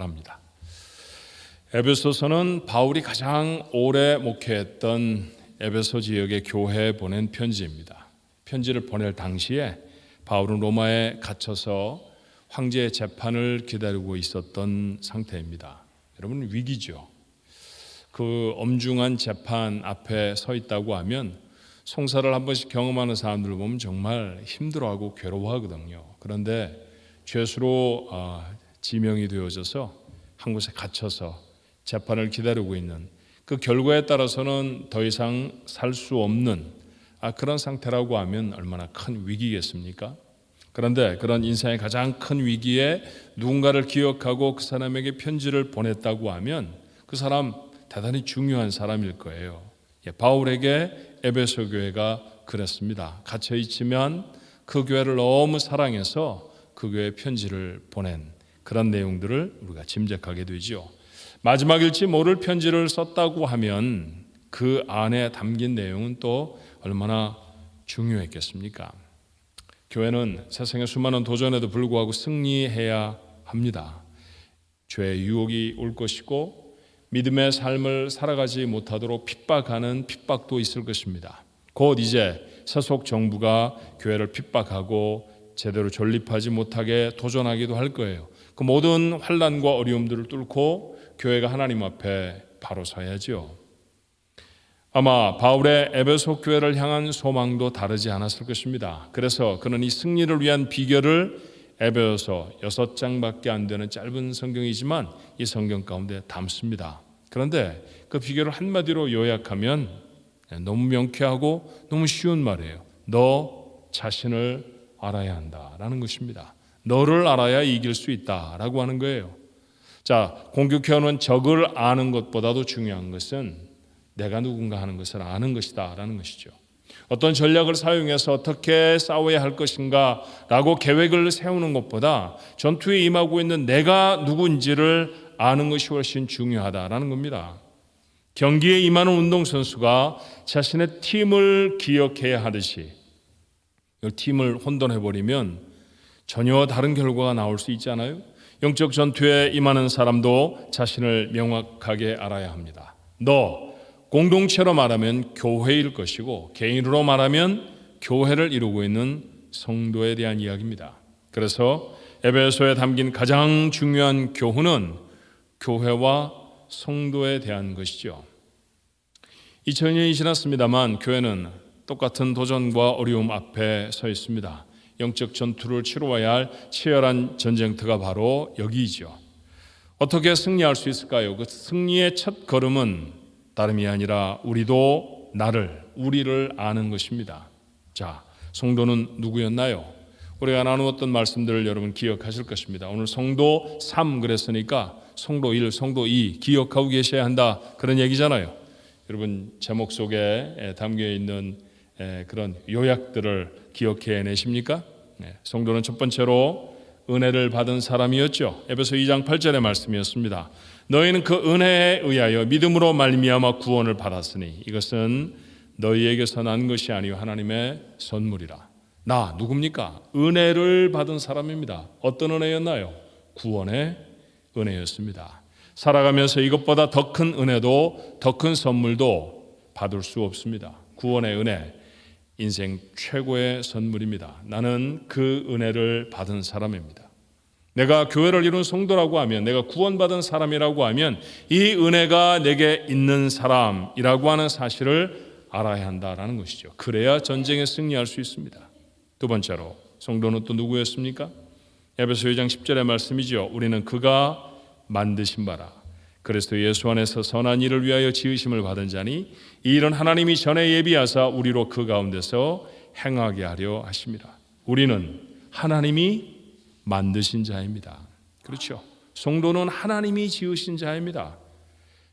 바랍니다. 에베소서는 바울이 가장 오래 목회했던 에베소 지역의 교회에 보낸 편지입니다. 편지를 보낼 당시에 바울은 로마에 갇혀서 황제의 재판을 기다리고 있었던 상태입니다. 여러분, 위기죠. 그 엄중한 재판 앞에 서 있다고 하면 송사를 한 번씩 경험하는 사람들을 보면 정말 힘들어하고 괴로워하거든요. 그런데 죄수로 지명이 되어져서 한 곳에 갇혀서 재판을 기다리고 있는 그 결과에 따라서는 더 이상 살 수 없는 그런 상태라고 하면 얼마나 큰 위기겠습니까? 그런데 그런 인생의 가장 큰 위기에 누군가를 기억하고 그 사람에게 편지를 보냈다고 하면 그 사람 대단히 중요한 사람일 거예요. 바울에게 에베소 교회가 그랬습니다. 갇혀 있지만 그 교회를 너무 사랑해서 그 교회에 편지를 보낸 그런 내용들을 우리가 짐작하게 되죠. 마지막일지 모를 편지를 썼다고 하면 그 안에 담긴 내용은 또 얼마나 중요했겠습니까? 교회는 세상의 수많은 도전에도 불구하고 승리해야 합니다. 죄의 유혹이 올 것이고 믿음의 삶을 살아가지 못하도록 핍박하는 핍박도 있을 것입니다. 곧 이제 세속 정부가 교회를 핍박하고 제대로 존립하지 못하게 도전하기도 할 거예요. 그 모든 환난과 어려움들을 뚫고 교회가 하나님 앞에 바로 서야죠. 아마 바울의 에베소 교회를 향한 소망도 다르지 않았을 것입니다. 그래서 그는 이 승리를 위한 비결을 에베소 6장밖에 안 되는 짧은 성경이지만 이 성경 가운데 담습니다. 그런데 그 비결을 한마디로 요약하면 너무 명쾌하고 너무 쉬운 말이에요. 너 자신을 알아야 한다라는 것입니다. 너를 알아야 이길 수 있다라고 하는 거예요. 자, 공격해오는 적을 아는 것보다도 중요한 것은 내가 누군가 하는 것을 아는 것이다 라는 것이죠. 어떤 전략을 사용해서 어떻게 싸워야 할 것인가 라고 계획을 세우는 것보다 전투에 임하고 있는 내가 누군지를 아는 것이 훨씬 중요하다라는 겁니다. 경기에 임하는 운동선수가 자신의 팀을 기억해야 하듯이 이 팀을 혼돈해버리면 전혀 다른 결과가 나올 수 있잖아요. 영적 전투에 임하는 사람도 자신을 명확하게 알아야 합니다. 너 공동체로 말하면 교회일 것이고 개인으로 말하면 교회를 이루고 있는 성도에 대한 이야기입니다. 그래서 에베소에 담긴 가장 중요한 교훈은 교회와 성도에 대한 것이죠. 2000년이 지났습니다만 교회는 똑같은 도전과 어려움 앞에 서 있습니다. 영적 전투를 치루어야 할 치열한 전쟁터가 바로 여기이죠. 어떻게 승리할 수 있을까요? 그 승리의 첫 걸음은 다름이 아니라 우리를 아는 것입니다. 자, 성도는 누구였나요? 우리가 나누었던 말씀들을 여러분 기억하실 것입니다. 오늘 성도 3 그랬으니까 성도 1, 성도 2 기억하고 계셔야 한다 그런 얘기잖아요. 여러분 제목 속에 담겨 있는 그런 요약들을 기억해내십니까? 성도는 첫 번째로 은혜를 받은 사람이었죠. 에베소 2장 8절의 말씀이었습니다. 너희는 그 은혜에 의하여 믿음으로 말미암아 구원을 받았으니 이것은 너희에게서 난 것이 아니요 하나님의 선물이라. 나 누굽니까? 은혜를 받은 사람입니다. 어떤 은혜였나요? 구원의 은혜였습니다. 살아가면서 이것보다 더 큰 은혜도 더 큰 선물도 받을 수 없습니다. 구원의 은혜, 인생 최고의 선물입니다. 나는 그 은혜를 받은 사람입니다. 내가 교회를 이룬 성도라고 하면, 내가 구원받은 사람이라고 하면 이 은혜가 내게 있는 사람이라고 하는 사실을 알아야 한다라는 것이죠. 그래야 전쟁에 승리할 수 있습니다. 두 번째로 성도는 또 누구였습니까? 에베소 2장 10절의 말씀이죠. 우리는 그가 만드신 바라 그리스도 예수 안에서 선한 일을 위하여 지으심을 받은 자니 이 일은 하나님이 전에 예비하사 우리로 그 가운데서 행하게 하려 하심이라. 우리는 하나님이 만드신 자입니다. 그렇죠? 성도는 하나님이 지으신 자입니다.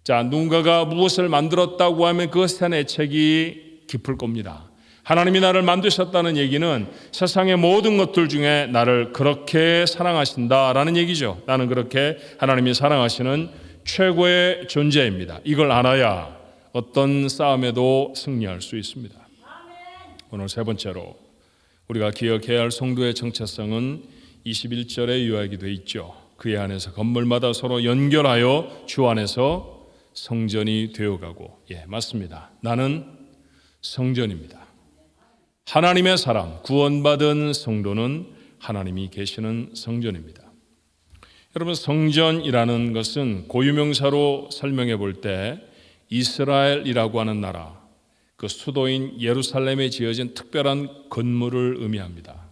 자, 누군가가 무엇을 만들었다고 하면 그것에 대한 애착이 깊을 겁니다. 하나님이 나를 만드셨다는 얘기는 세상의 모든 것들 중에 나를 그렇게 사랑하신다라는 얘기죠. 나는 그렇게 하나님이 사랑하시는 최고의 존재입니다. 이걸 알아야 어떤 싸움에도 승리할 수 있습니다. 오늘 세 번째로 우리가 기억해야 할 성도의 정체성은 21절에 요약이 되어 있죠. 그의 안에서 건물마다 서로 연결하여 주 안에서 성전이 되어가고, 맞습니다. 나는 성전입니다. 하나님의 사람, 구원받은 성도는 하나님이 계시는 성전입니다. 여러분, 성전이라는 것은 고유명사로 설명해 볼 때 이스라엘이라고 하는 나라, 그 수도인 예루살렘에 지어진 특별한 건물을 의미합니다.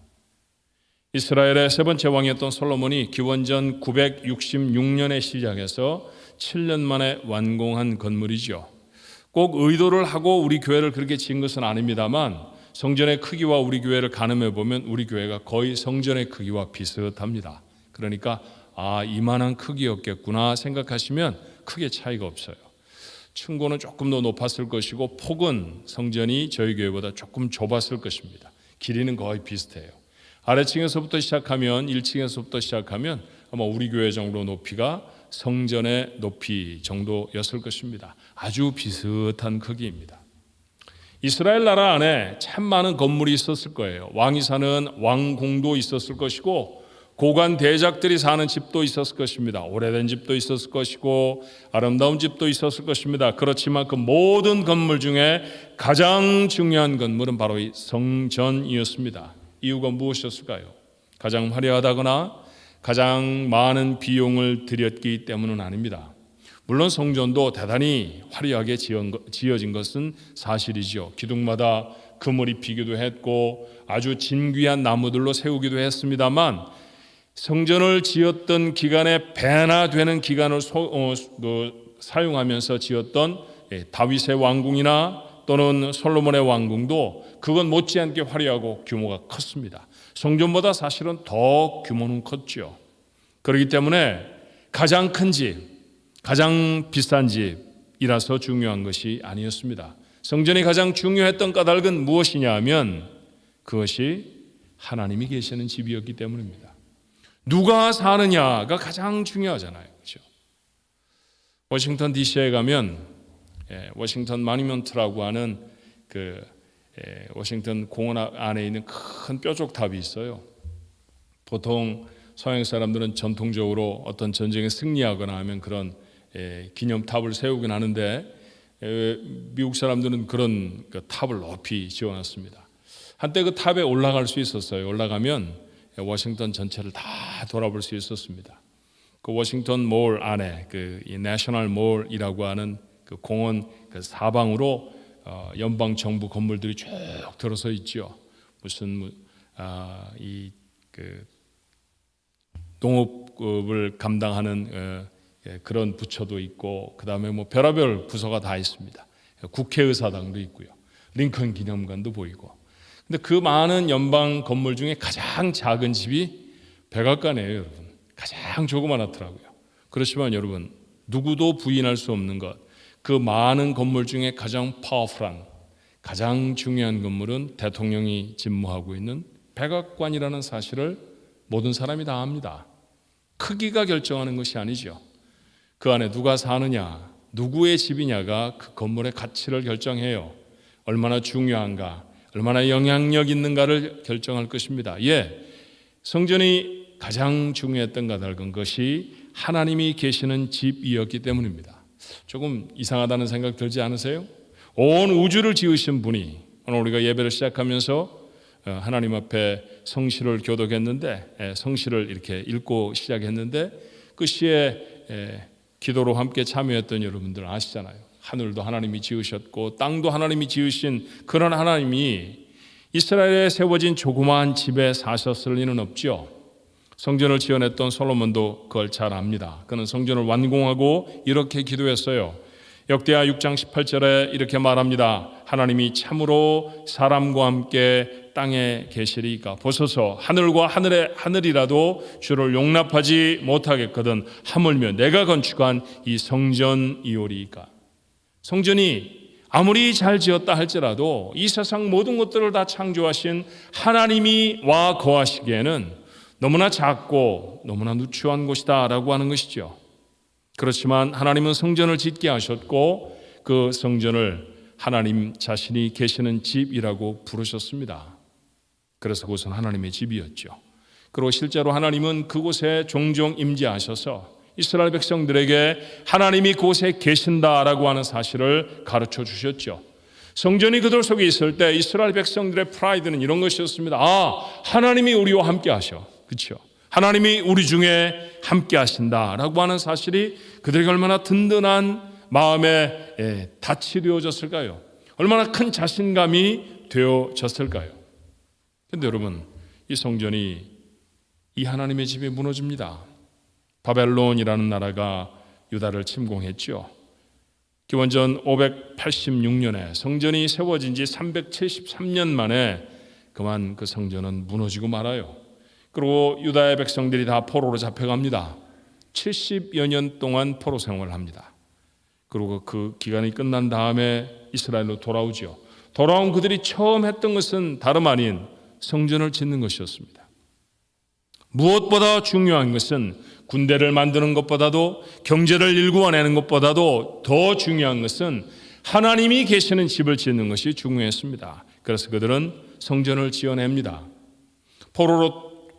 이스라엘의 세 번째 왕이었던 솔로몬이 기원전 966년에 시작해서 7년 만에 완공한 건물이죠. 꼭 의도를 하고 우리 교회를 그렇게 지은 것은 아닙니다만 성전의 크기와 우리 교회를 가늠해 보면 우리 교회가 거의 성전의 크기와 비슷합니다. 그러니까 이만한 크기였겠구나 생각하시면 크게 차이가 없어요. 층고는 조금 더 높았을 것이고 폭은 성전이 저희 교회보다 조금 좁았을 것입니다. 길이는 거의 비슷해요. 아래층에서부터 시작하면 1층에서부터 시작하면 아마 우리 교회 정도 높이가 성전의 높이 정도였을 것입니다. 아주 비슷한 크기입니다. 이스라엘 나라 안에 참 많은 건물이 있었을 거예요. 왕이 사는 왕궁도 있었을 것이고 고관 대작들이 사는 집도 있었을 것입니다. 오래된 집도 있었을 것이고 아름다운 집도 있었을 것입니다. 그렇지만 그 모든 건물 중에 가장 중요한 건물은 바로 이 성전이었습니다. 이유가 무엇이었을까요? 가장 화려하다거나 가장 많은 비용을 들였기 때문은 아닙니다. 물론 성전도 대단히 화려하게 지어진 것은 사실이죠. 기둥마다 금을 입히기도 했고 아주 진귀한 나무들로 세우기도 했습니다만 성전을 지었던 기간에 배나 되는 기간을 사용하면서 지었던 다윗의 왕궁이나 또는 솔로몬의 왕궁도 그건 못지않게 화려하고 규모가 컸습니다. 성전보다 사실은 더 규모는 컸죠. 그렇기 때문에 가장 큰 집, 가장 비싼 집이라서 중요한 것이 아니었습니다. 성전이 가장 중요했던 까닭은 무엇이냐 하면 그것이 하나님이 계시는 집이었기 때문입니다. 누가 사느냐가 가장 중요하잖아요. 그렇죠? 워싱턴 DC에 가면 워싱턴 마니먼트라고 하는 워싱턴 공원 안에 있는 큰 뾰족탑이 있어요. 보통 서양 사람들은 전통적으로 어떤 전쟁에 승리하거나 하면 그런 기념탑을 세우긴 하는데 미국 사람들은 그런 탑을 높이 지어놨습니다. 한때 그 탑에 올라갈 수 있었어요. 올라가면 워싱턴 전체를 다 돌아볼 수 있었습니다. 그 워싱턴 몰 안에 이 내셔널 몰이라고 하는 그 공원 사방으로 연방 정부 건물들이 쭉 들어서 있죠. 무슨 농업을 감당하는 그런 부처도 있고 그다음에 별의별 부서가 다 있습니다. 국회의사당도 있고요. 링컨 기념관도 보이고. 근데 그 많은 연방 건물 중에 가장 작은 집이 백악관이에요, 여러분. 가장 조그마하더라고요. 그렇지만 여러분, 누구도 부인할 수 없는 것, 그 많은 건물 중에 가장 파워풀한, 가장 중요한 건물은 대통령이 집무하고 있는 백악관이라는 사실을 모든 사람이 다 압니다. 크기가 결정하는 것이 아니죠. 그 안에 누가 사느냐, 누구의 집이냐가 그 건물의 가치를 결정해요. 얼마나 중요한가, 얼마나 영향력 있는가를 결정할 것입니다. 성전이 가장 중요했던 까닭은 것이 하나님이 계시는 집이었기 때문입니다. 조금 이상하다는 생각 들지 않으세요? 온 우주를 지으신 분이, 오늘 우리가 예배를 시작하면서 하나님 앞에 성시를 교독했는데, 성시를 이렇게 읽고 시작했는데 그 시에 기도로 함께 참여했던 여러분들 아시잖아요. 하늘도 하나님이 지으셨고 땅도 하나님이 지으신 그런 하나님이 이스라엘에 세워진 조그마한 집에 사셨을 리는 없죠. 성전을 지어냈던 솔로몬도 그걸 잘 압니다. 그는 성전을 완공하고 이렇게 기도했어요. 역대하 6장 18절에 이렇게 말합니다. 하나님이 참으로 사람과 함께 땅에 계시리까 보소서. 하늘과 하늘이라도 주를 용납하지 못하겠거든 하물며 내가 건축한 이 성전이오리이까. 성전이 아무리 잘 지었다 할지라도 이 세상 모든 것들을 다 창조하신 하나님이 와 거하시기에는 너무나 작고 너무나 누추한 곳이다 라고 하는 것이죠. 그렇지만 하나님은 성전을 짓게 하셨고 그 성전을 하나님 자신이 계시는 집이라고 부르셨습니다. 그래서 그것은 하나님의 집이었죠. 그리고 실제로 하나님은 그곳에 종종 임재하셔서 이스라엘 백성들에게 하나님이 그곳에 계신다라고 하는 사실을 가르쳐 주셨죠. 성전이 그들 속에 있을 때 이스라엘 백성들의 프라이드는 이런 것이었습니다. 하나님이 우리와 함께 하셔. 그렇죠? 하나님이 우리 중에 함께 하신다라고 하는 사실이 그들에게 얼마나 든든한 마음에 닻이 되어졌을까요? 얼마나 큰 자신감이 되어졌을까요? 그런데 여러분, 이 성전이 이 하나님의 집이 무너집니다. 바벨론이라는 나라가 유다를 침공했죠. 기원전 586년에 성전이 세워진 지 373년 만에 그만 그 성전은 무너지고 말아요. 그리고 유다의 백성들이 다 포로로 잡혀갑니다. 70여 년 동안 포로 생활을 합니다. 그리고 그 기간이 끝난 다음에 이스라엘로 돌아오죠. 돌아온 그들이 처음 했던 것은 다름 아닌 성전을 짓는 것이었습니다. 무엇보다 중요한 것은 군대를 만드는 것보다도 경제를 일구어내는 것보다도 더 중요한 것은 하나님이 계시는 집을 짓는 것이 중요했습니다. 그래서 그들은 성전을 지어냅니다.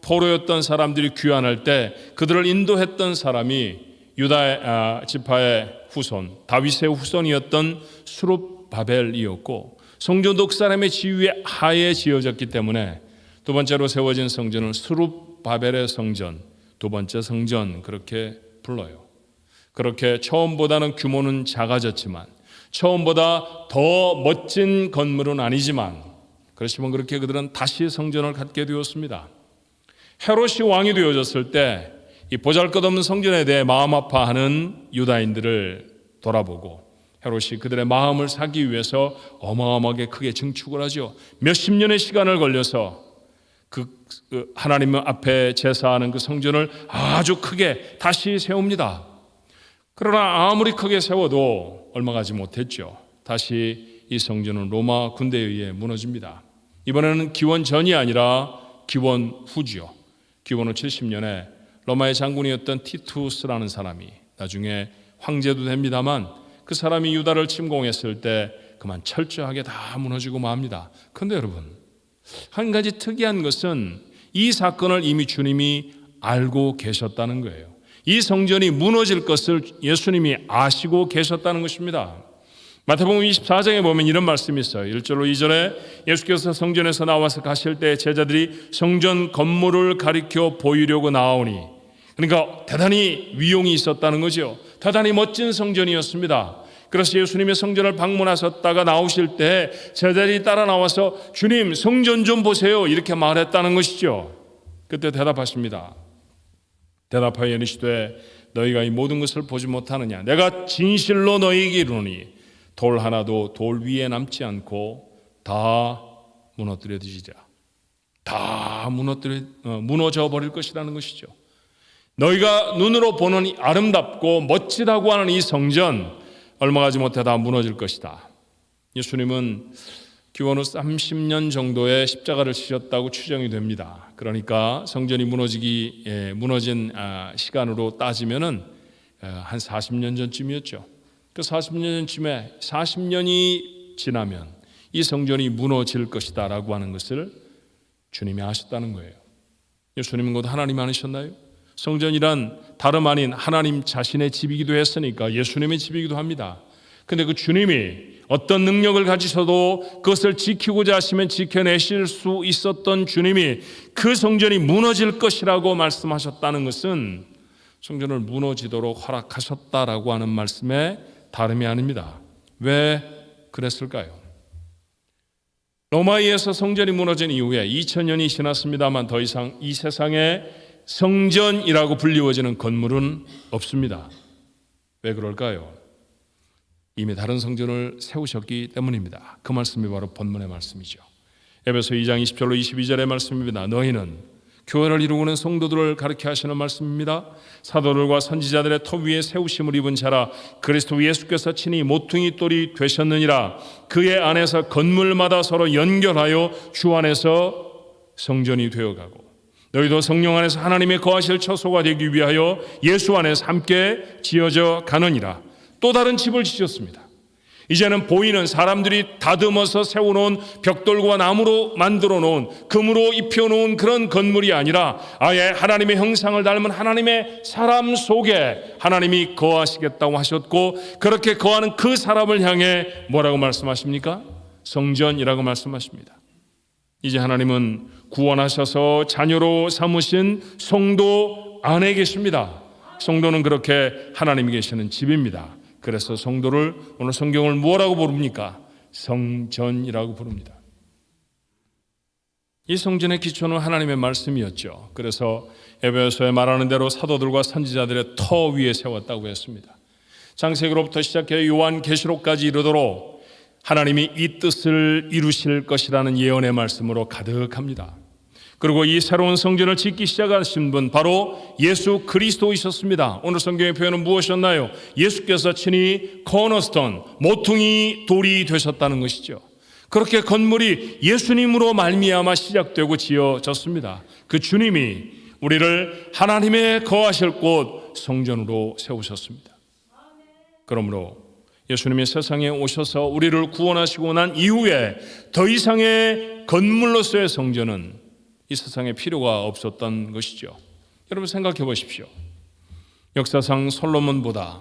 포로였던 사람들이 귀환할 때 그들을 인도했던 사람이 유다 지파의 후손, 다윗의 후손이었던 수룹바벨이었고 성전도 그 사람의 지휘 하에 지어졌기 때문에 두 번째로 세워진 성전을 수룹바벨의 성전, 두 번째 성전 그렇게 불러요. 그렇게 처음보다는 규모는 작아졌지만 처음보다 더 멋진 건물은 아니지만 그렇지만 그렇게 그들은 다시 성전을 갖게 되었습니다. 헤롯이 왕이 되어졌을 때 이 보잘것없는 성전에 대해 마음 아파하는 유다인들을 돌아보고 헤롯이 그들의 마음을 사기 위해서 어마어마하게 크게 증축을 하죠. 몇십 년의 시간을 걸려서 그 하나님 앞에 제사하는 그 성전을 아주 크게 다시 세웁니다. 그러나 아무리 크게 세워도 얼마 가지 못했죠. 다시 이 성전은 로마 군대에 의해 무너집니다. 이번에는 기원 전이 아니라 기원 후죠. 기원 후 70년에 로마의 장군이었던 티투스라는 사람이 나중에 황제도 됩니다만 그 사람이 유다를 침공했을 때 그만 철저하게 다 무너지고 맙니다. 그런데 여러분, 한 가지 특이한 것은 이 사건을 이미 주님이 알고 계셨다는 거예요. 이 성전이 무너질 것을 예수님이 아시고 계셨다는 것입니다. 마태복음 24장에 보면 이런 말씀이 있어요. 1절로 2절에 예수께서 성전에서 나와서 가실 때 제자들이 성전 건물을 가리켜 보이려고 나오니, 그러니까 대단히 위용이 있었다는 거죠. 대단히 멋진 성전이었습니다. 그래서 예수님의 성전을 방문하셨다가 나오실 때 제자들이 따라 나와서 주님 성전 좀 보세요 이렇게 말했다는 것이죠. 그때 대답하십니다. 대답하여 이르시되 너희가 이 모든 것을 보지 못하느냐? 내가 진실로 너희에게 이르노니 돌 하나도 돌 위에 남지 않고 다 무너뜨려지리라. 다 무너져 버릴 것이라는 것이죠. 너희가 눈으로 보는 아름답고 멋지다고 하는 이 성전 얼마 가지 못해 다 무너질 것이다. 예수님은 기원 후 30년 정도의 십자가를 지셨다고 추정이 됩니다. 그러니까 성전이 무너진 시간으로 따지면은 한 40년 전쯤이었죠. 그 40년 전쯤에 40년이 지나면 이 성전이 무너질 것이다라고 하는 것을 주님이 아셨다는 거예요. 예수님은 곧 하나님 아니셨나요? 성전이란 다름 아닌 하나님 자신의 집이기도 했으니까 예수님의 집이기도 합니다. 근데 그 주님이 어떤 능력을 가지셔도 그것을 지키고자 하시면 지켜내실 수 있었던 주님이 그 성전이 무너질 것이라고 말씀하셨다는 것은 성전을 무너지도록 허락하셨다라고 하는 말씀에 다름이 아닙니다. 왜 그랬을까요? 로마에 의해서 성전이 무너진 이후에 2000년이 지났습니다만 더 이상 이 세상에 성전이라고 불리워지는 건물은 없습니다. 왜 그럴까요? 이미 다른 성전을 세우셨기 때문입니다. 그 말씀이 바로 본문의 말씀이죠. 에베소 2장 20절로 22절의 말씀입니다. 너희는 교회를 이루고는 성도들을 가르쳐 하시는 말씀입니다. 사도들과 선지자들의 터 위에 세우심을 입은 자라 그리스도 예수께서 친히 모퉁이 돌이 되셨느니라. 그의 안에서 건물마다 서로 연결하여 주 안에서 성전이 되어가고 너희도 성령 안에서 하나님의 거하실 처소가 되기 위하여 예수 안에서 함께 지어져 가느니라. 또 다른 집을 지셨습니다. 이제는 보이는 사람들이 다듬어서 세워놓은 벽돌과 나무로 만들어 놓은, 금으로 입혀놓은 그런 건물이 아니라 아예 하나님의 형상을 닮은 하나님의 사람 속에 하나님이 거하시겠다고 하셨고, 그렇게 거하는 그 사람을 향해 뭐라고 말씀하십니까? 성전이라고 말씀하십니다. 이제 하나님은 구원하셔서 자녀로 삼으신 성도 안에 계십니다. 성도는 그렇게 하나님이 계시는 집입니다. 그래서 성도를 오늘 성경을 뭐라고 부릅니까? 성전이라고 부릅니다. 이 성전의 기초는 하나님의 말씀이었죠. 그래서 에베소서에 말하는 대로 사도들과 선지자들의 터 위에 세웠다고 했습니다. 창세기로부터 시작해 요한계시록까지 이르도록 하나님이 이 뜻을 이루실 것이라는 예언의 말씀으로 가득합니다. 그리고 이 새로운 성전을 짓기 시작하신 분 바로 예수 그리스도이셨습니다. 오늘 성경의 표현은 무엇이었나요? 예수께서 친히 코너스톤, 모퉁이 돌이 되셨다는 것이죠. 그렇게 건물이 예수님으로 말미암아 시작되고 지어졌습니다. 그 주님이 우리를 하나님의 거하실 곳 성전으로 세우셨습니다. 그러므로 예수님이 세상에 오셔서 우리를 구원하시고 난 이후에 더 이상의 건물로서의 성전은 이 세상에 필요가 없었던 것이죠. 여러분 생각해 보십시오. 역사상 솔로몬보다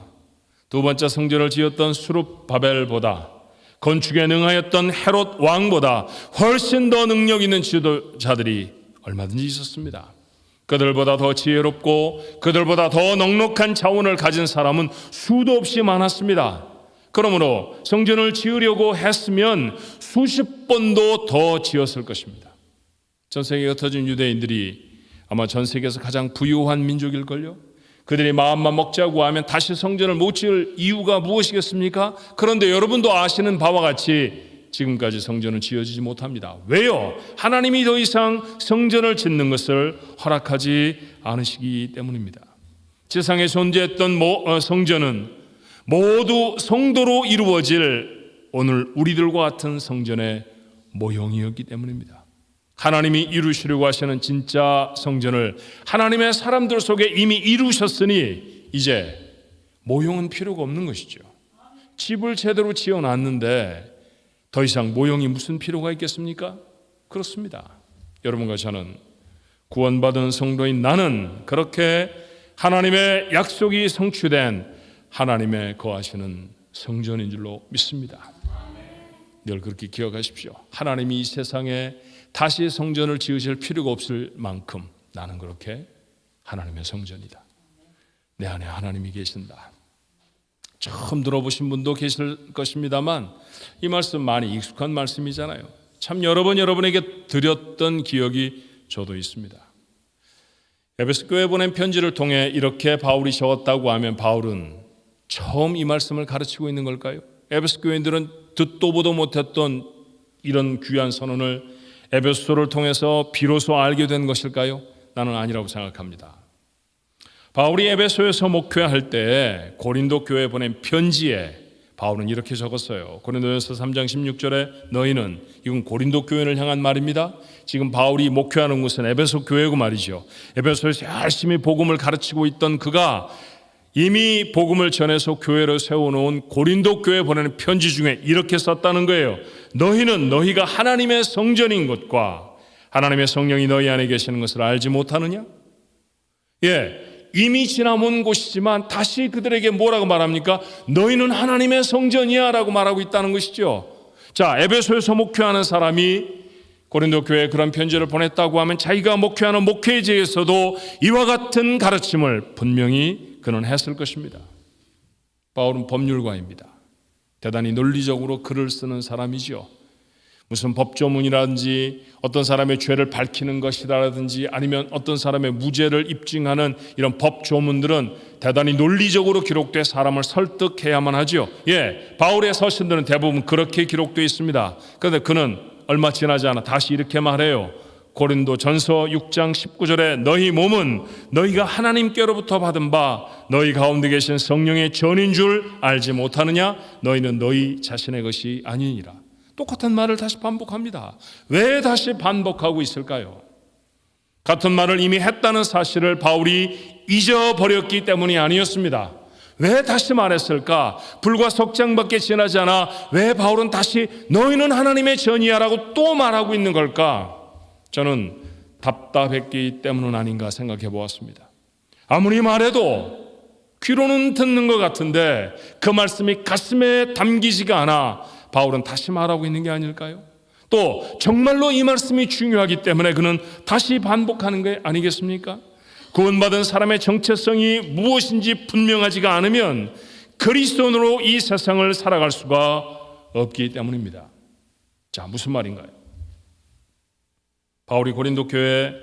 두 번째 성전을 지었던 수룹바벨보다 건축에 능하였던 헤롯 왕보다 훨씬 더 능력 있는 지도자들이 얼마든지 있었습니다. 그들보다 더 지혜롭고 그들보다 더 넉넉한 자원을 가진 사람은 수도 없이 많았습니다. 그러므로 성전을 지으려고 했으면 수십 번도 더 지었을 것입니다. 전 세계에 흩어진 유대인들이 아마 전 세계에서 가장 부유한 민족일걸요. 그들이 마음만 먹자고 하면 다시 성전을 못 지을 이유가 무엇이겠습니까? 그런데 여러분도 아시는 바와 같이 지금까지 성전은 지어지지 못합니다. 왜요? 하나님이 더 이상 성전을 짓는 것을 허락하지 않으시기 때문입니다. 세상에 존재했던 성전은 모두 성도로 이루어질 오늘 우리들과 같은 성전의 모형이었기 때문입니다. 하나님이 이루시려고 하시는 진짜 성전을 하나님의 사람들 속에 이미 이루셨으니 이제 모형은 필요가 없는 것이죠. 집을 제대로 지어놨는데 더 이상 모형이 무슨 필요가 있겠습니까? 그렇습니다. 여러분과 저는 구원받은 성도인 나는 그렇게 하나님의 약속이 성취된 하나님의 거하시는 성전인 줄로 믿습니다. 늘 그렇게 기억하십시오. 하나님이 이 세상에 다시 성전을 지으실 필요가 없을 만큼 나는 그렇게 하나님의 성전이다. 내 안에 하나님이 계신다. 처음 들어보신 분도 계실 것입니다만 이 말씀 많이 익숙한 말씀이잖아요. 참 여러 번 여러분에게 드렸던 기억이 저도 있습니다. 에베소 교회에 보낸 편지를 통해 이렇게 바울이 적었다고 하면 바울은 처음 이 말씀을 가르치고 있는 걸까요? 에베소 교인들은 듣도 보도 못했던 이런 귀한 선언을 에베소서를 통해서 비로소 알게 된 것일까요? 나는 아니라고 생각합니다. 바울이 에베소에서 목회할 때 고린도 교회에 보낸 편지에 바울은 이렇게 적었어요. 고린도전서 3장 16절에 너희는, 이건 고린도 교회를 향한 말입니다. 지금 바울이 목회하는 곳은 에베소 교회고 말이죠. 에베소에서 열심히 복음을 가르치고 있던 그가 이미 복음을 전해서 교회를 세워놓은 고린도 교회에 보내는 편지 중에 이렇게 썼다는 거예요. 너희는 너희가 하나님의 성전인 것과 하나님의 성령이 너희 안에 계시는 것을 알지 못하느냐? 이미 지나온 곳이지만 다시 그들에게 뭐라고 말합니까? 너희는 하나님의 성전이야 라고 말하고 있다는 것이죠. 자, 에베소에서 목회하는 사람이 고린도 교회에 그런 편지를 보냈다고 하면 자기가 목회하는 목회지에서도 이와 같은 가르침을 분명히 그는 했을 것입니다. 바울은 법률가입니다. 대단히 논리적으로 글을 쓰는 사람이죠. 무슨 법조문이라든지 어떤 사람의 죄를 밝히는 것이라든지 아니면 어떤 사람의 무죄를 입증하는 이런 법조문들은 대단히 논리적으로 기록돼 사람을 설득해야만 하죠. 바울의 서신들은 대부분 그렇게 기록되어 있습니다. 그런데 그는 얼마 지나지 않아 다시 이렇게 말해요. 고린도 전서 6장 19절에 너희 몸은 너희가 하나님께로부터 받은 바 너희 가운데 계신 성령의 전인 줄 알지 못하느냐? 너희는 너희 자신의 것이 아니니라. 똑같은 말을 다시 반복합니다. 왜 다시 반복하고 있을까요? 같은 말을 이미 했다는 사실을 바울이 잊어버렸기 때문이 아니었습니다. 왜 다시 말했을까? 불과 석 장밖에 지나지 않아 왜 바울은 다시 너희는 하나님의 전이야라고 또 말하고 있는 걸까? 저는 답답했기 때문은 아닌가 생각해 보았습니다. 아무리 말해도 귀로는 듣는 것 같은데 그 말씀이 가슴에 담기지가 않아 바울은 다시 말하고 있는 게 아닐까요? 또 정말로 이 말씀이 중요하기 때문에 그는 다시 반복하는 게 아니겠습니까? 구원받은 사람의 정체성이 무엇인지 분명하지가 않으면 그리스도인으로 이 세상을 살아갈 수가 없기 때문입니다. 자, 무슨 말인가요? 바울이 고린도 교회에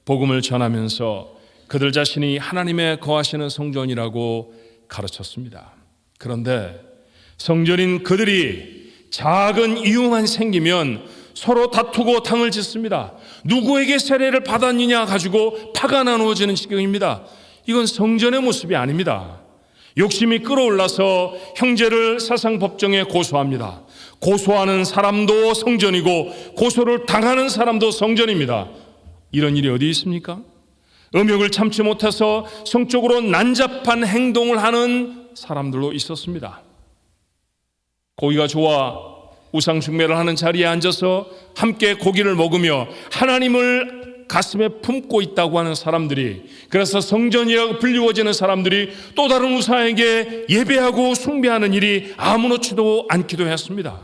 복음을 전하면서 그들 자신이 하나님의 거하시는 성전이라고 가르쳤습니다. 그런데 성전인 그들이 작은 이유만 생기면 서로 다투고 당을 짓습니다. 누구에게 세례를 받았느냐 가지고 파가 나누어지는 지경입니다. 이건 성전의 모습이 아닙니다. 욕심이 끌어올라서 형제를 사상법정에 고소합니다. 고소하는 사람도 성전이고 고소를 당하는 사람도 성전입니다. 이런 일이 어디 있습니까? 음욕을 참지 못해서 성적으로 난잡한 행동을 하는 사람들도 있었습니다. 고기가 좋아 우상 숭배를 하는 자리에 앉아서 함께 고기를 먹으며 하나님을 가슴에 품고 있다고 하는 사람들이, 그래서 성전이라고 불리워지는 사람들이 또 다른 우상에게 예배하고 숭배하는 일이 아무렇지도 않기도 했습니다.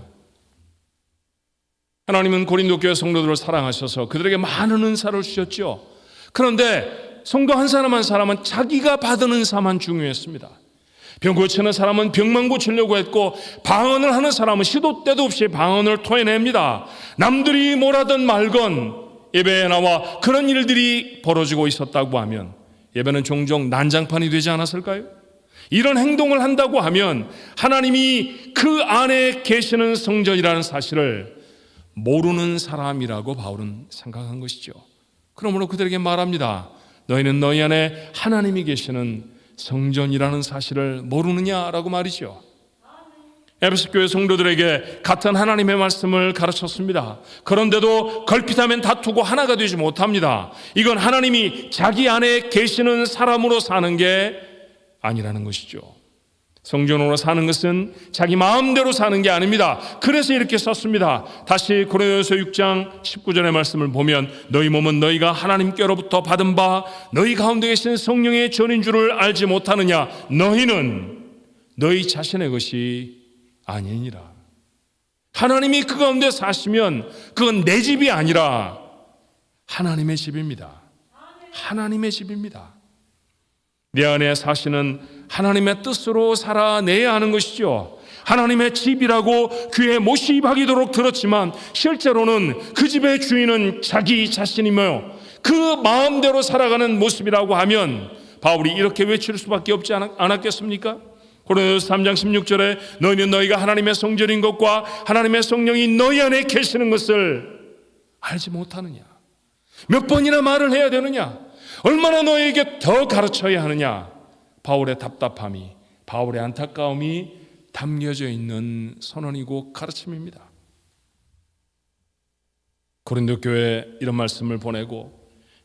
하나님은 고린도 교회 성도들을 사랑하셔서 그들에게 많은 은사를 주셨죠. 그런데 성도 한 사람 한 사람은 자기가 받은 은사만 중요했습니다. 병 고치는 사람은 병만 고치려고 했고 방언을 하는 사람은 시도 때도 없이 방언을 토해냅니다. 남들이 뭐라든 말건 예배에 나와 그런 일들이 벌어지고 있었다고 하면 예배는 종종 난장판이 되지 않았을까요? 이런 행동을 한다고 하면 하나님이 그 안에 계시는 성전이라는 사실을 모르는 사람이라고 바울은 생각한 것이죠. 그러므로 그들에게 말합니다. 너희는 너희 안에 하나님이 계시는 성전이라는 사실을 모르느냐라고 말이죠. 에베소 교회 성도들에게 같은 하나님의 말씀을 가르쳤습니다. 그런데도 걸핏하면 다투고 하나가 되지 못합니다. 이건 하나님이 자기 안에 계시는 사람으로 사는 게 아니라는 것이죠. 성전으로 사는 것은 자기 마음대로 사는 게 아닙니다. 그래서 이렇게 썼습니다. 다시 고린도전서 6장 19절의 말씀을 보면 너희 몸은 너희가 하나님께로부터 받은 바 너희 가운데 계신 성령의 전인 줄을 알지 못하느냐. 너희는 너희 자신의 것이 아니니라. 하나님이 그 가운데 사시면 그건 내 집이 아니라 하나님의 집입니다. 하나님의 집입니다. 내 안에 사시는 하나님의 뜻으로 살아내야 하는 것이죠. 하나님의 집이라고 귀에 못이 박이도록 들었지만 실제로는 그 집의 주인은 자기 자신이며 그 마음대로 살아가는 모습이라고 하면 바울이 이렇게 외칠 수밖에 없지 않았겠습니까? 고린도전서 3장 16절에 너희는 너희가 하나님의 성전인 것과 하나님의 성령이 너희 안에 계시는 것을 알지 못하느냐. 몇 번이나 말을 해야 되느냐. 얼마나 너에게 더 가르쳐야 하느냐. 바울의 답답함이, 바울의 안타까움이 담겨져 있는 선언이고 가르침입니다. 고린도 교회에 이런 말씀을 보내고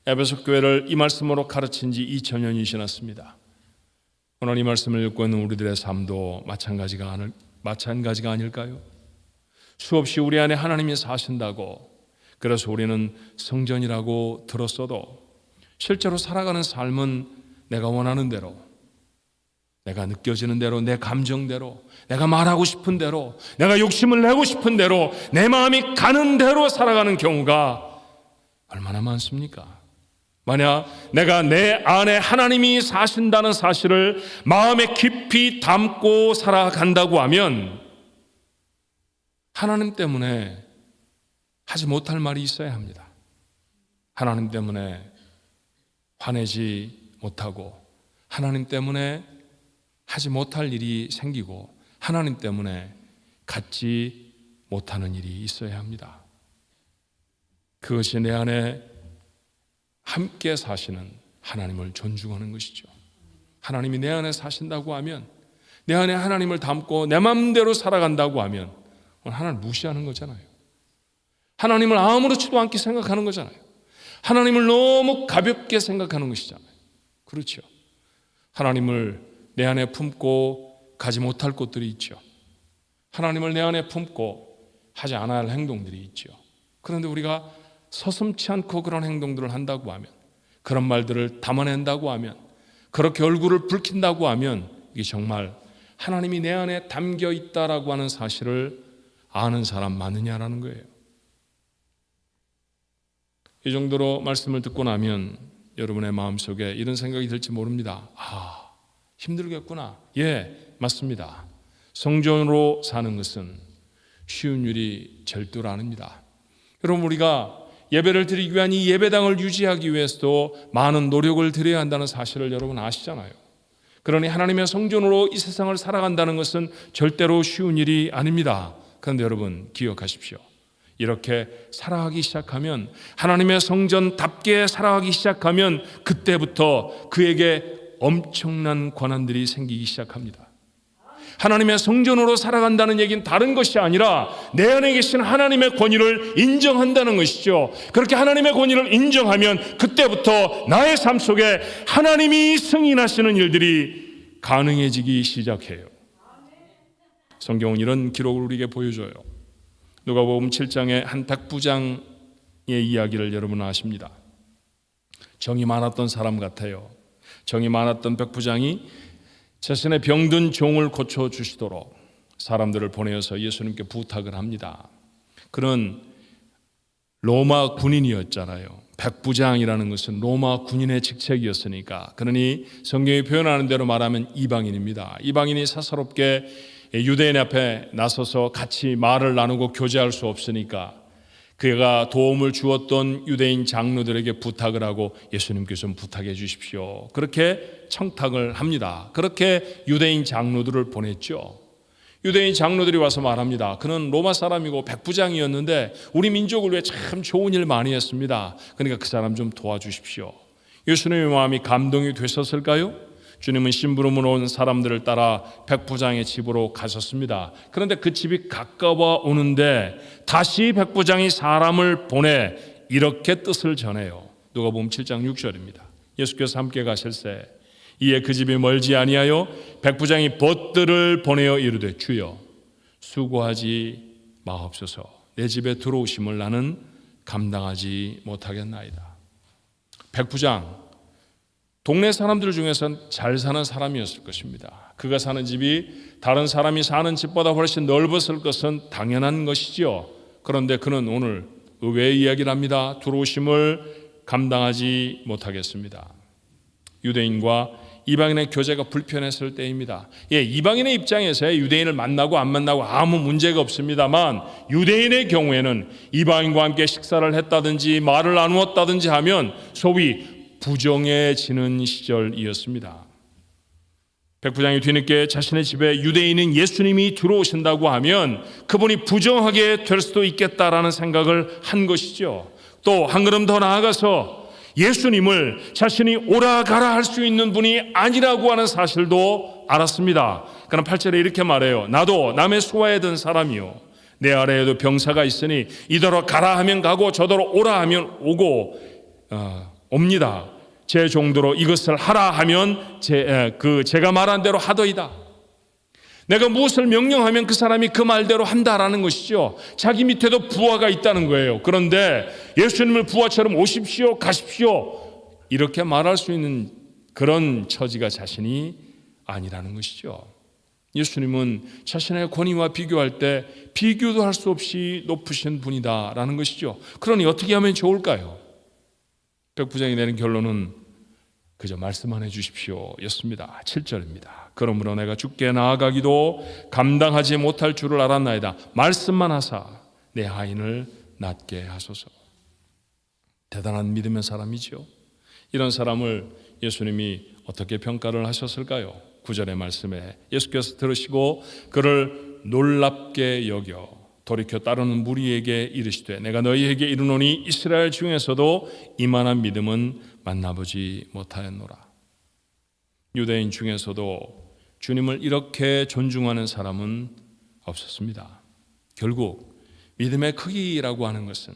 에베소 교회를 이 말씀으로 가르친 지 2000년이 지났습니다. 오늘 이 말씀을 읽고 있는 우리들의 삶도 마찬가지가 아닐까요? 수없이 우리 안에 하나님이 사신다고, 그래서 우리는 성전이라고 들었어도 실제로 살아가는 삶은 내가 원하는 대로, 내가 느껴지는 대로, 내 감정대로, 내가 말하고 싶은 대로, 내가 욕심을 내고 싶은 대로, 내 마음이 가는 대로 살아가는 경우가 얼마나 많습니까? 만약 내가 내 안에 하나님이 사신다는 사실을 마음에 깊이 담고 살아간다고 하면 하나님 때문에 하지 못할 말이 있어야 합니다. 하나님 때문에 화내지 못하고, 하나님 때문에 하지 못할 일이 생기고, 하나님 때문에 갖지 못하는 일이 있어야 합니다. 그것이 내 안에 함께 사시는 하나님을 존중하는 것이죠. 하나님이 내 안에 사신다고 하면, 내 안에 하나님을 담고 내 마음대로 살아간다고 하면 하나님을 무시하는 거잖아요. 하나님을 아무렇지도 않게 생각하는 거잖아요. 하나님을 너무 가볍게 생각하는 것이잖아요. 그렇죠. 하나님을 내 안에 품고 가지 못할 곳들이 있죠. 하나님을 내 안에 품고 하지 않아야 할 행동들이 있죠. 그런데 우리가 서슴지 않고 그런 행동들을 한다고 하면, 그런 말들을 담아낸다고 하면, 그렇게 얼굴을 붉힌다고 하면 이게 정말 하나님이 내 안에 담겨 있다라고 하는 사실을 아는 사람 맞느냐라는 거예요. 이 정도로 말씀을 듣고 나면 여러분의 마음속에 이런 생각이 들지 모릅니다. 힘들겠구나. 예, 맞습니다. 성전으로 사는 것은 쉬운 일이 절대로 아닙니다. 여러분, 우리가 예배를 드리기 위한 이 예배당을 유지하기 위해서도 많은 노력을 드려야 한다는 사실을 여러분 아시잖아요. 그러니 하나님의 성전으로 이 세상을 살아간다는 것은 절대로 쉬운 일이 아닙니다. 그런데 여러분 기억하십시오. 이렇게 살아가기 시작하면, 하나님의 성전답게 살아가기 시작하면 그때부터 그에게 엄청난 권한들이 생기기 시작합니다. 하나님의 성전으로 살아간다는 얘기는 다른 것이 아니라 내 안에 계신 하나님의 권위를 인정한다는 것이죠. 그렇게 하나님의 권위를 인정하면 그때부터 나의 삶 속에 하나님이 승인하시는 일들이 가능해지기 시작해요. 성경은 이런 기록을 우리에게 보여줘요. 누가복음 7장의 한 백부장의 이야기를 여러분 아십니다. 정이 많았던 사람 같아요. 정이 많았던 백부장이 자신의 병든 종을 고쳐주시도록 사람들을 보내어서 예수님께 부탁을 합니다. 그는 로마 군인이었잖아요. 백부장이라는 것은 로마 군인의 직책이었으니까. 그러니 성경이 표현하는 대로 말하면 이방인입니다. 이방인이 사사롭게 유대인 앞에 나서서 같이 말을 나누고 교제할 수 없으니까 그가 도움을 주었던 유대인 장로들에게 부탁을 하고 예수님께서 좀 부탁해 주십시오. 그렇게 청탁을 합니다. 그렇게 유대인 장로들을 보냈죠. 유대인 장로들이 와서 말합니다. 그는 로마 사람이고 백부장이었는데 우리 민족을 위해 참 좋은 일 많이 했습니다. 그러니까 그 사람 좀 도와주십시오. 예수님의 마음이 감동이 되셨을까요? 주님은 심부름으로 온 사람들을 따라 백부장의 집으로 가셨습니다. 그런데 그 집이 가까워 오는데 다시 백부장이 사람을 보내 이렇게 뜻을 전해요. 누가복음 7장 6절입니다. 예수께서 함께 가실새 이에 그 집이 멀지 아니하여 백부장이 벗들을 보내어 이르되 주여 수고하지 마옵소서. 내 집에 들어오심을 나는 감당하지 못하겠나이다. 백부장, 동네 사람들 중에서는 잘 사는 사람이었을 것입니다. 그가 사는 집이 다른 사람이 사는 집보다 훨씬 넓었을 것은 당연한 것이죠. 그런데 그는 오늘 의외의 이야기를 합니다. 들어오심을 감당하지 못하겠습니다. 유대인과 이방인의 교제가 불편했을 때입니다. 이방인의 입장에서 유대인을 만나고 안 만나고 아무 문제가 없습니다만 유대인의 경우에는 이방인과 함께 식사를 했다든지 말을 나누었다든지 하면 소위 부정해지는 시절이었습니다. 백부장이 뒤늦게 자신의 집에 유대인인 예수님이 들어오신다고 하면 그분이 부정하게 될 수도 있겠다라는 생각을 한 것이죠. 또 한 걸음 더 나아가서 예수님을 자신이 오라 가라 할 수 있는 분이 아니라고 하는 사실도 알았습니다. 그럼 8절에 이렇게 말해요. 나도 남의 수하에 든 사람이요 내 아래에도 병사가 있으니 이더러 가라 하면 가고 저더러 오라 하면 오고 옵니다. 제 정도로 이것을 하라 하면 제가 말한 대로 하더이다. 내가 무엇을 명령하면 그 사람이 그 말대로 한다라는 것이죠. 자기 밑에도 부하가 있다는 거예요. 그런데 예수님을 부하처럼 오십시오, 가십시오 이렇게 말할 수 있는 그런 처지가 자신이 아니라는 것이죠. 예수님은 자신의 권위와 비교할 때 비교도 할 수 없이 높으신 분이다라는 것이죠. 그러니 어떻게 하면 좋을까요? 백부장이 내린 결론은 그저 말씀만 해주십시오 였습니다. 7절입니다. 그러므로 내가 주께 나아가기도 감당하지 못할 줄을 알았나이다. 말씀만 하사 내 하인을 낫게 하소서. 대단한 믿음의 사람이죠. 이런 사람을 예수님이 어떻게 평가를 하셨을까요? 9절의 말씀에 예수께서 들으시고 그를 놀랍게 여겨 돌이켜 따르는 무리에게 이르시되 내가 너희에게 이르노니 이스라엘 중에서도 이만한 믿음은 만나보지 못하였노라. 유대인 중에서도 주님을 이렇게 존중하는 사람은 없었습니다. 결국 믿음의 크기라고 하는 것은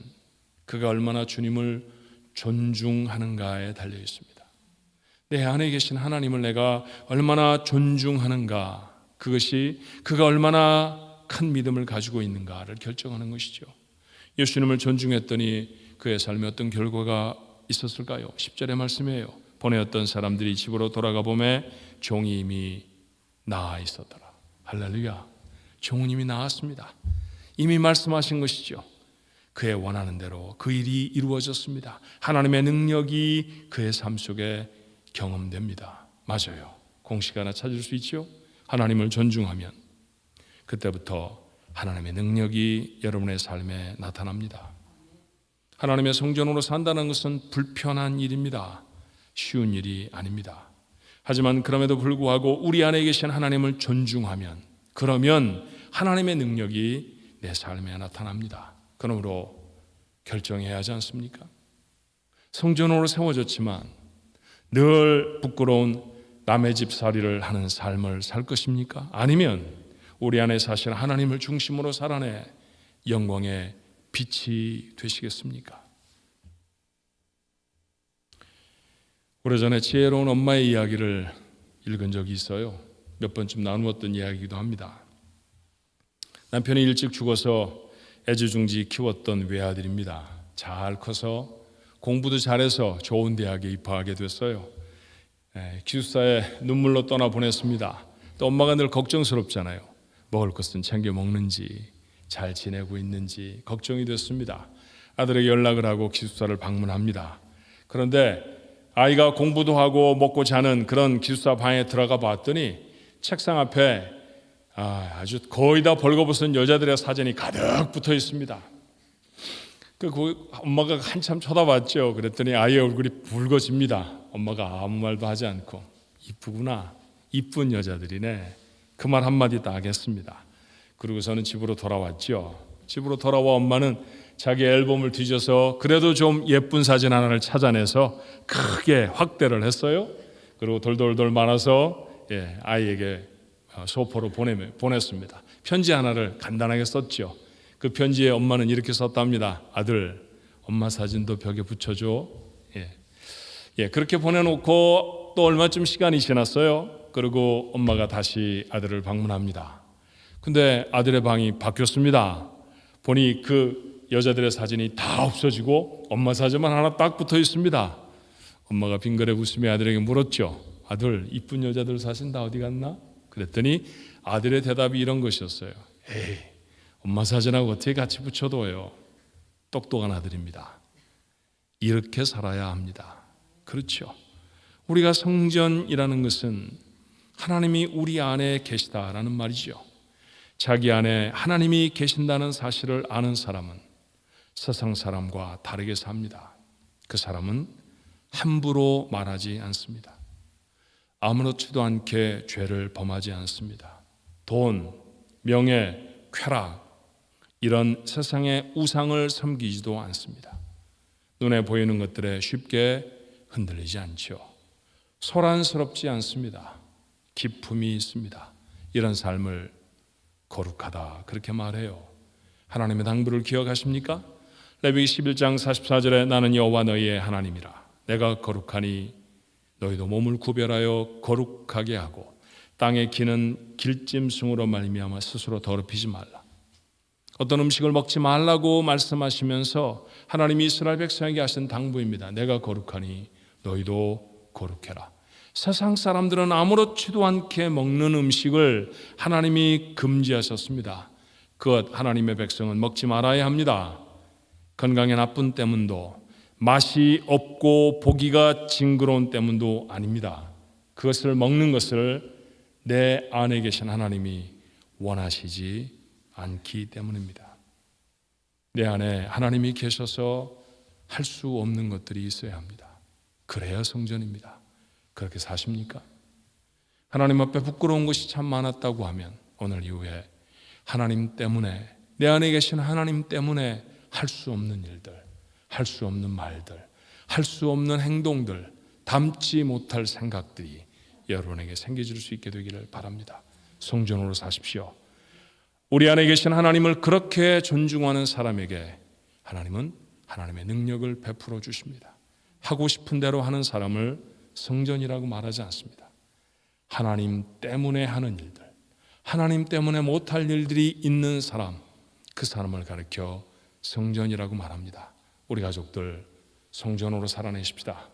그가 얼마나 주님을 존중하는가에 달려 있습니다. 내 안에 계신 하나님을 내가 얼마나 존중하는가, 그것이 그가 얼마나 큰 믿음을 가지고 있는가를 결정하는 것이죠. 예수님을 존중했더니 그의 삶에 어떤 결과가 있었을까요? 10절의 말씀이에요. 보내었던 사람들이 집으로 돌아가 보매 종이 이미 나아 있었더라. 할렐루야. 종은 이미 나았습니다. 이미 말씀하신 것이죠. 그의 원하는 대로 그 일이 이루어졌습니다. 하나님의 능력이 그의 삶 속에 경험됩니다. 맞아요. 공식 하나 찾을 수 있죠. 하나님을 존중하면 그때부터 하나님의 능력이 여러분의 삶에 나타납니다. 하나님의 성전으로 산다는 것은 불편한 일입니다. 쉬운 일이 아닙니다. 하지만 그럼에도 불구하고 우리 안에 계신 하나님을 존중하면, 그러면 하나님의 능력이 내 삶에 나타납니다. 그러므로 결정해야 하지 않습니까? 성전으로 세워졌지만 늘 부끄러운 남의 집 살이를 하는 삶을 살 것입니까? 아니면 우리 안에 사실 하나님을 중심으로 살아내 영광의 빛이 되시겠습니까? 오래전에 지혜로운 엄마의 이야기를 읽은 적이 있어요. 몇 번쯤 나누었던 이야기이기도 합니다. 남편이 일찍 죽어서 애지중지 키웠던 외아들입니다. 잘 커서 공부도 잘해서 좋은 대학에 입학하게 됐어요. 기숙사에 눈물로 떠나보냈습니다. 또 엄마가 늘 걱정스럽잖아요. 먹을 것은 챙겨 먹는지, 잘 지내고 있는지 걱정이 됐습니다. 아들에게 연락을 하고 기숙사를 방문합니다. 그런데 아이가 공부도 하고 먹고 자는 그런 기숙사 방에 들어가 봤더니 책상 앞에 아주 거의 다 벌거벗은 여자들의 사진이 가득 붙어 있습니다. 그 엄마가 한참 쳐다봤죠. 그랬더니 아이의 얼굴이 붉어집니다. 엄마가 아무 말도 하지 않고 이쁘구나, 이쁜 여자들이네, 그 말 한마디 딱 했습니다. 그리고서는 집으로 돌아왔죠. 집으로 돌아와 엄마는 자기 앨범을 뒤져서 그래도 좀 예쁜 사진 하나를 찾아내서 크게 확대를 했어요. 그리고 돌돌돌 말아서 아이에게 소포로 보냈습니다. 편지 하나를 간단하게 썼죠. 그 편지에 엄마는 이렇게 썼답니다. 아들, 엄마 사진도 벽에 붙여줘. 그렇게 보내놓고 또 얼마쯤 시간이 지났어요. 그리고 엄마가 다시 아들을 방문합니다. 근데 아들의 방이 바뀌었습니다. 보니 그 여자들의 사진이 다 없어지고 엄마 사진만 하나 딱 붙어 있습니다. 엄마가 빙그레 웃으며 아들에게 물었죠. 아들, 이쁜 여자들 사진 다 어디 갔나? 그랬더니 아들의 대답이 이런 것이었어요. 에이, 엄마 사진하고 어떻게 같이 붙여둬요? 똑똑한 아들입니다. 이렇게 살아야 합니다. 그렇죠. 우리가 성전이라는 것은 하나님이 우리 안에 계시다라는 말이죠. 자기 안에 하나님이 계신다는 사실을 아는 사람은 세상 사람과 다르게 삽니다. 그 사람은 함부로 말하지 않습니다. 아무렇지도 않게 죄를 범하지 않습니다. 돈, 명예, 쾌락, 이런 세상의 우상을 섬기지도 않습니다. 눈에 보이는 것들에 쉽게 흔들리지 않죠. 소란스럽지 않습니다. 기품이 있습니다. 이런 삶을 거룩하다, 그렇게 말해요. 하나님의 당부를 기억하십니까? 레위기 11장 44절에 나는 여호와 너희의 하나님이라. 내가 거룩하니 너희도 몸을 구별하여 거룩하게 하고 땅에 기는 길짐승으로 말미암아 스스로 더럽히지 말라. 어떤 음식을 먹지 말라고 말씀하시면서 하나님이 이스라엘 백성에게 하신 당부입니다. 내가 거룩하니 너희도 거룩해라. 세상 사람들은 아무렇지도 않게 먹는 음식을 하나님이 금지하셨습니다. 그것 하나님의 백성은 먹지 말아야 합니다. 건강에 나쁜 때문도, 맛이 없고 보기가 징그러운 때문도 아닙니다. 그것을 먹는 것을 내 안에 계신 하나님이 원하시지 않기 때문입니다. 내 안에 하나님이 계셔서 할 수 없는 것들이 있어야 합니다. 그래야 성전입니다. 그렇게 사십니까? 하나님 앞에 부끄러운 것이 참 많았다고 하면 오늘 이후에 하나님 때문에, 내 안에 계신 하나님 때문에 할 수 없는 일들, 할 수 없는 말들, 할 수 없는 행동들, 담지 못할 생각들이 여러분에게 생겨질 수 있게 되기를 바랍니다. 성전으로 사십시오. 우리 안에 계신 하나님을 그렇게 존중하는 사람에게 하나님은 하나님의 능력을 베풀어 주십니다. 하고 싶은 대로 하는 사람을 성전이라고 말하지 않습니다. 하나님 때문에 하는 일들, 하나님 때문에 못할 일들이 있는 사람, 그 사람을 가리켜 성전이라고 말합니다. 우리 가족들 성전으로 살아내십시다.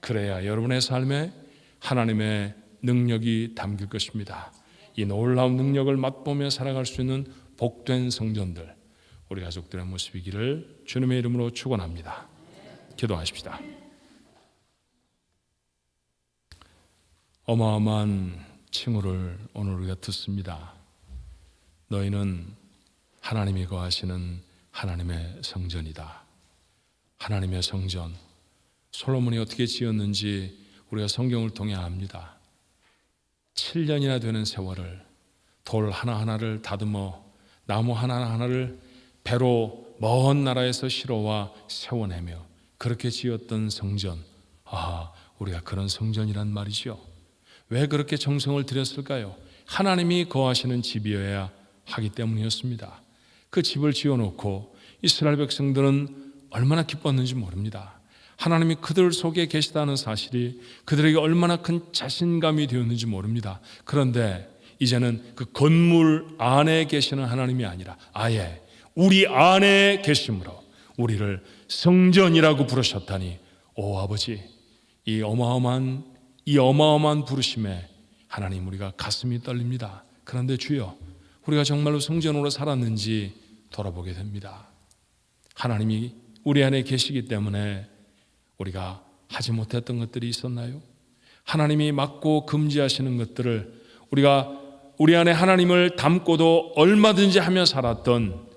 그래야 여러분의 삶에 하나님의 능력이 담길 것입니다. 이 놀라운 능력을 맛보며 살아갈 수 있는 복된 성전들, 우리 가족들의 모습이기를 주님의 이름으로 축원합니다. 기도하십시다. 어마어마한 칭호를 오늘 우리가 듣습니다. 너희는 하나님이 거하시는 하나님의 성전이다. 하나님의 성전, 솔로몬이 어떻게 지었는지 우리가 성경을 통해 압니다. 7년이나 되는 세월을 돌 하나하나를 다듬어 나무 하나하나를 배로 먼 나라에서 실어와 세워내며 그렇게 지었던 성전, 우리가 그런 성전이란 말이죠. 왜 그렇게 정성을 들였을까요? 하나님이 거하시는 집이어야 하기 때문이었습니다. 그 집을 지어놓고 이스라엘 백성들은 얼마나 기뻤는지 모릅니다. 하나님이 그들 속에 계시다는 사실이 그들에게 얼마나 큰 자신감이 되었는지 모릅니다. 그런데 이제는 그 건물 안에 계시는 하나님이 아니라 아예 우리 안에 계심으로 우리를 성전이라고 부르셨다니, 오 아버지, 이 어마어마한 부르심에 하나님, 우리가 가슴이 떨립니다. 그런데 주여, 우리가 정말로 성전으로 살았는지 돌아보게 됩니다. 하나님이 우리 안에 계시기 때문에 우리가 하지 못했던 것들이 있었나요? 하나님이 막고 금지하시는 것들을 우리가 우리 안에 하나님을 담고도 얼마든지 하며 살았던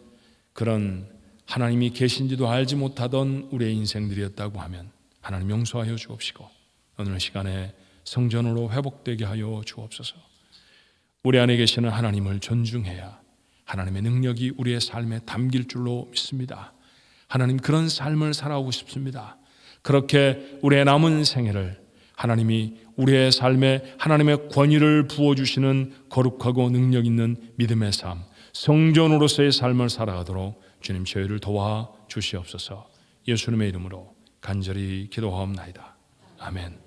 그런, 하나님이 계신지도 알지 못하던 우리의 인생들이었다고 하면 하나님 용서하여 주옵시고 오늘 시간에 성전으로 회복되게 하여 주옵소서. 우리 안에 계시는 하나님을 존중해야 하나님의 능력이 우리의 삶에 담길 줄로 믿습니다. 하나님, 그런 삶을 살아오고 싶습니다. 그렇게 우리의 남은 생애를 하나님이 우리의 삶에 하나님의 권위를 부어주시는 거룩하고 능력 있는 믿음의 삶, 성전으로서의 삶을 살아가도록 주님 저희를 도와 주시옵소서. 예수님의 이름으로 간절히 기도하옵나이다. 아멘.